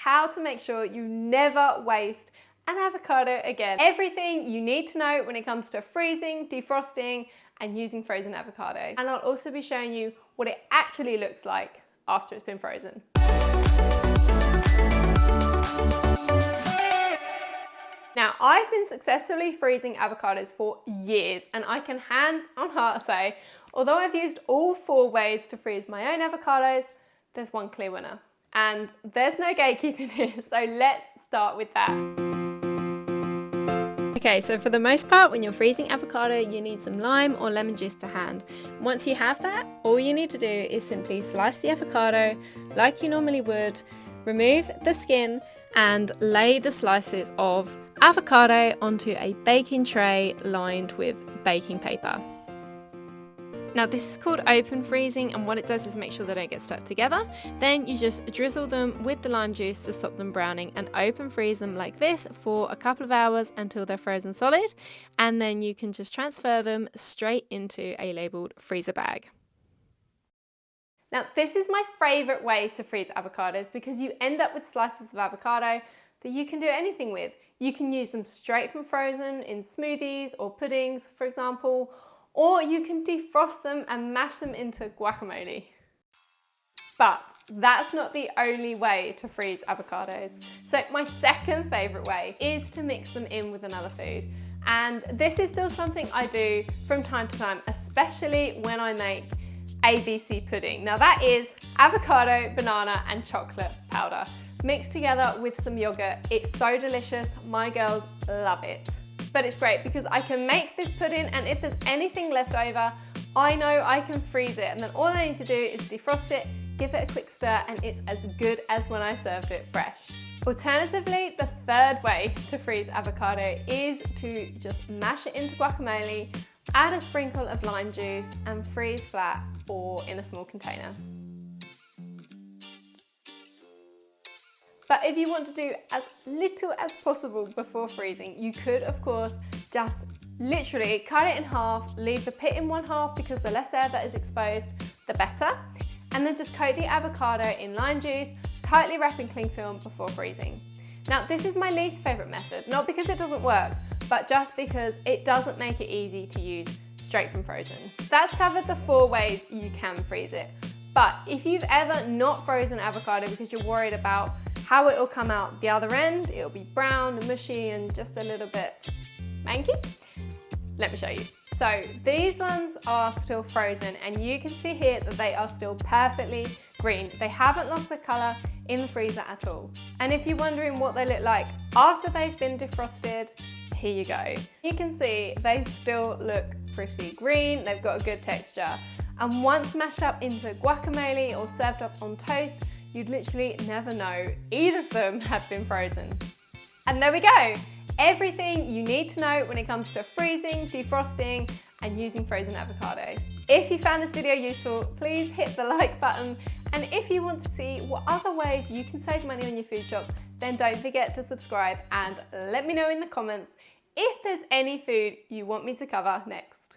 how to make sure you never waste an avocado again. Everything you need to know when it comes to freezing, defrosting, and using frozen avocado. And I'll also be showing you what it actually looks like after it's been frozen. Now, I've been successfully freezing avocados for years, and I can hands on heart say, although I've used all 4 ways to freeze my own avocados, there's one clear winner. And there's no gatekeeping here, so let's start with that. Okay, so for the most part, when you're freezing avocado, you need some lime or lemon juice to hand. Once you have that, all you need to do is simply slice the avocado like you normally would, remove the skin, and lay the slices of avocado onto a baking tray lined with baking paper. Now this is called open freezing, and what it does is make sure they don't get stuck together. Then you just drizzle them with the lime juice to stop them browning and open freeze them like this for a couple of hours until they're frozen solid, and then you can just transfer them straight into a labelled freezer bag. Now this is my favourite way to freeze avocados because you end up with slices of avocado that you can do anything with. You can use them straight from frozen in smoothies or puddings, for example, or you can defrost them and mash them into guacamole. But that's not the only way to freeze avocados. So my second favourite way is to mix them in with another food. And this is still something I do from time to time, especially when I make ABC pudding. Now that is avocado, banana and chocolate powder mixed together with some yogurt. It's so delicious, my girls love it. But it's great because I can make this pudding, and if there's anything left over, I know I can freeze it, and then all I need to do is defrost it, give it a quick stir, and it's as good as when I served it fresh. Alternatively, the third way to freeze avocado is to just mash it into guacamole, add a sprinkle of lime juice, and freeze flat or in a small container. But if you want to do as little as possible before freezing, you could, of course, just literally cut it in half, leave the pit in one half because the less air that is exposed, the better. And then just coat the avocado in lime juice, tightly wrap in cling film before freezing. Now, this is my least favourite method, not because it doesn't work, but just because it doesn't make it easy to use straight from frozen. That's covered the 4 ways you can freeze it. But if you've ever not frozen avocado because you're worried about how it will come out the other end, it'll be brown, mushy, and just a little bit manky, let me show you. So these ones are still frozen, and you can see here that they are still perfectly green. They haven't lost their colour in the freezer at all. And if you're wondering what they look like after they've been defrosted, here you go. You can see they still look pretty green, they've got a good texture. And once mashed up into guacamole or served up on toast, you'd literally never know either of them had been frozen. And there we go. Everything you need to know when it comes to freezing, defrosting, and using frozen avocado. If you found this video useful, please hit the like button. And if you want to see what other ways you can save money on your food shop, then don't forget to subscribe and let me know in the comments if there's any food you want me to cover next.